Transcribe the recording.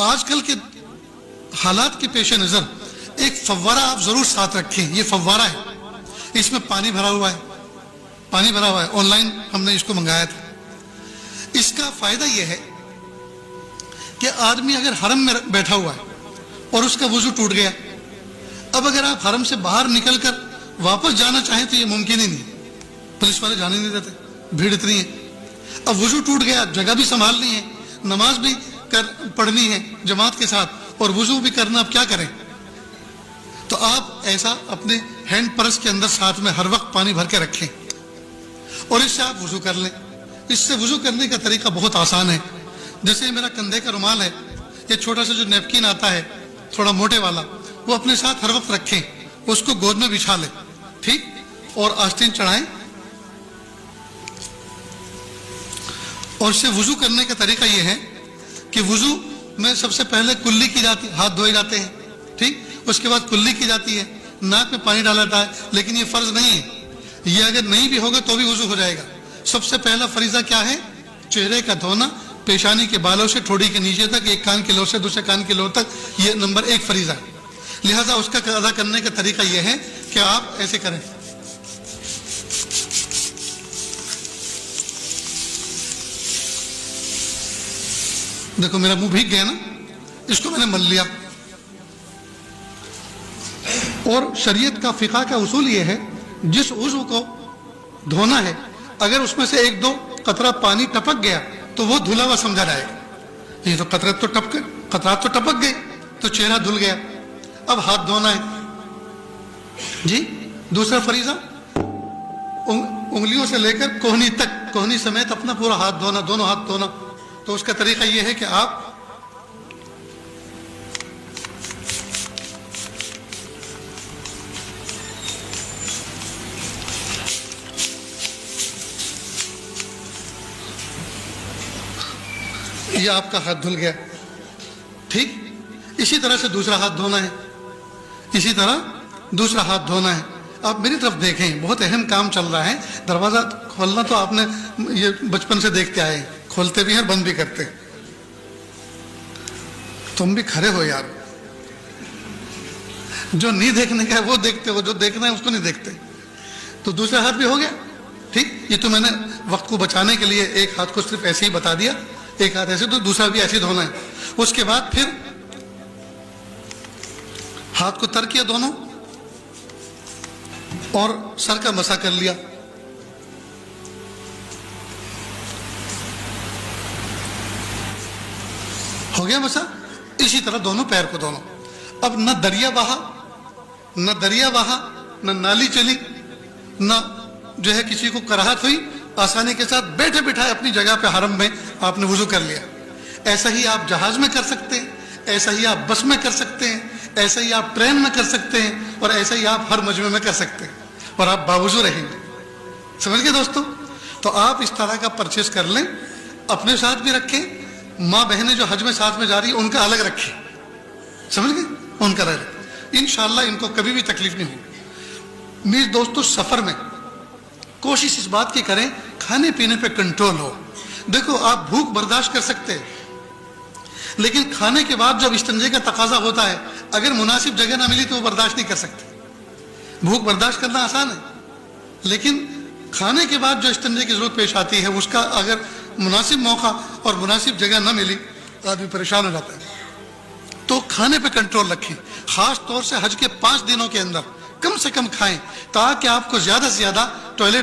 آج کل کے حالات کے پیش نظر ایک فوارہ آپ ضرور ساتھ رکھیں. یہ فوارہ ہے, اس میں پانی بھرا ہوا ہے, آن لائن ہم نے اس کو منگایا تھا. اس کا فائدہ یہ ہے کہ آدمی اگر حرم میں بیٹھا ہوا ہے اور اس کا وضو ٹوٹ گیا, اب اگر آپ حرم سے باہر نکل کر واپس جانا چاہیں تو یہ ممکن ہی نہیں, پولیس والے جانے نہیں دیتے, بھیڑ اتنی ہے. اب وضو ٹوٹ گیا, جگہ بھی سنبھالنی ہے, نماز بھی پڑھنی ہے جماعت کے ساتھ, اور وضو بھی کرنا, اب کیا کریں؟ تو آپ ایسا اپنے ہینڈ پرس کے اندر ساتھ میں ہر وقت پانی بھر کے رکھیں اور اس سے آپ وضو کر لیں. اس سے وضو کرنے کا طریقہ بہت آسان ہے. جیسے میرا کندھے کا رومال ہے, یہ چھوٹا سا جو نیپکن آتا ہے تھوڑا موٹے والا, وہ اپنے ساتھ ہر وقت رکھیں, اس کو گود میں بچھا لیں, ٹھیک, اور آستین چڑھائیں. اور اس سے وضو کرنے کا طریقہ یہ ہے کہ وضو میں سب سے پہلے کلی کی جاتی, ہاتھ دھوئے جاتے ہیں, ٹھیک, اس کے بعد کلی کی جاتی ہے, ناک میں پانی ڈالا جاتا ہے, لیکن یہ فرض نہیں ہے. یہ اگر نہیں بھی ہوگا تو بھی وضو ہو جائے گا. سب سے پہلا فریضہ کیا ہے؟ چہرے کا دھونا, پیشانی کے بالوں سے ٹھوڑی کے نیچے تک, ایک کان کی لو سے دوسرے کان کی لو تک, یہ نمبر 1 فریضہ ہے. لہذا اس کا ادا کرنے کا طریقہ یہ ہے کہ آپ ایسے کریں, دیکھو میرا منہ بھیگ گیا نا, اس کو میں نے مل لیا. اور شریعت کا فقہ کا اصول یہ ہے, جس عضو کو دھونا ہے اگر اس میں سے 1-2 قطرہ پانی ٹپک گیا تو وہ دھلا ہوا سمجھا جائے گا. یہ تو قطرات تو ٹپک گئے تو چہرہ دھل گیا. اب ہاتھ دھونا ہے جی. دوسرا فریضہ انگلیوں سے لے کر کوہنی تک, کوہنی سمیت اپنا پورا ہاتھ دھونا, دونوں ہاتھ دھونا. تو اس کا طریقہ یہ ہے کہ آپ یہ آپ کا ہاتھ دھل گیا, ٹھیک. اسی طرح سے دوسرا ہاتھ دھونا ہے, اسی طرح دوسرا ہاتھ دھونا ہے. آپ میری طرف دیکھیں, بہت اہم کام چل رہا ہے. دروازہ کھولنا تو آپ نے یہ بچپن سے دیکھتے آئے, کھولتے بھی ہیں بند بھی کرتے. تم بھی کھڑے ہو یار, جو نہیں دیکھنے کا ہے وہ دیکھتے ہو, جو دیکھنا ہے اس کو نہیں دیکھتے. تو دوسرا ہاتھ بھی ہو گیا, ٹھیک. یہ تو میں نے وقت کو بچانے کے لیے ایک ہاتھ کو صرف ایسے ہی بتا دیا, ایک ہاتھ ایسے, تو دوسرا بھی ایسے دھونا ہے. اس کے بعد پھر ہاتھ کو تر کیا دونوں اور سر کا مسح کر لیا. ہو گیا مسح. اسی طرح دونوں پیر کو دونوں. اب نہ دریا بہا, نہ نالی چلی, نہ جو ہے کسی کو کراہت ہوئی, آسانی کے ساتھ بیٹھے بٹھائے اپنی جگہ پہ حرم میں آپ نے وضو کر لیا. ایسا ہی آپ جہاز میں کر سکتے ہیں, ایسا ہی آپ بس میں کر سکتے ہیں, ایسا ہی آپ ٹرین میں کر سکتے ہیں, اور ایسا ہی آپ ہر مجمع میں کر سکتے ہیں, اور آپ باوضو رہیں گے. سمجھ گئے دوستو؟ تو آپ اس طرح کا پرچیز کر لیں, اپنے ساتھ بھی رکھیں. ماں بہنیں جو حج میں ساتھ میں جا رہی ہیں ان کا الگ رکھیں, سمجھ گئے, ان کا الگ. انشاءاللہ ان کو کبھی بھی تکلیف نہیں ہوگی. میرے دوستو, سفر میں کوشش اس بات کی کریں کھانے پینے پہ کنٹرول ہو. دیکھو آپ بھوک برداشت کر سکتے ہیں, لیکن کھانے کے بعد جب استنجے کا تقاضا ہوتا ہے, اگر مناسب جگہ نہ ملی تو وہ برداشت نہیں کر سکتے. بھوک برداشت کرنا آسان ہے, لیکن کھانے کے بعد جو استنجے کی ضرورت پیش آتی ہے, اس کا اگر مناسب موقع اور مناسب جگہ نہ ملی آدمی پریشان ہو جاتا ہے. تو کھانے پہ کنٹرول رکھیں. خاص طور سے حج کے 5 دنوں کے اندر کم سے کم کھائیں, تاکہ آپ کو زیادہ سے زیادہ ٹوائلٹ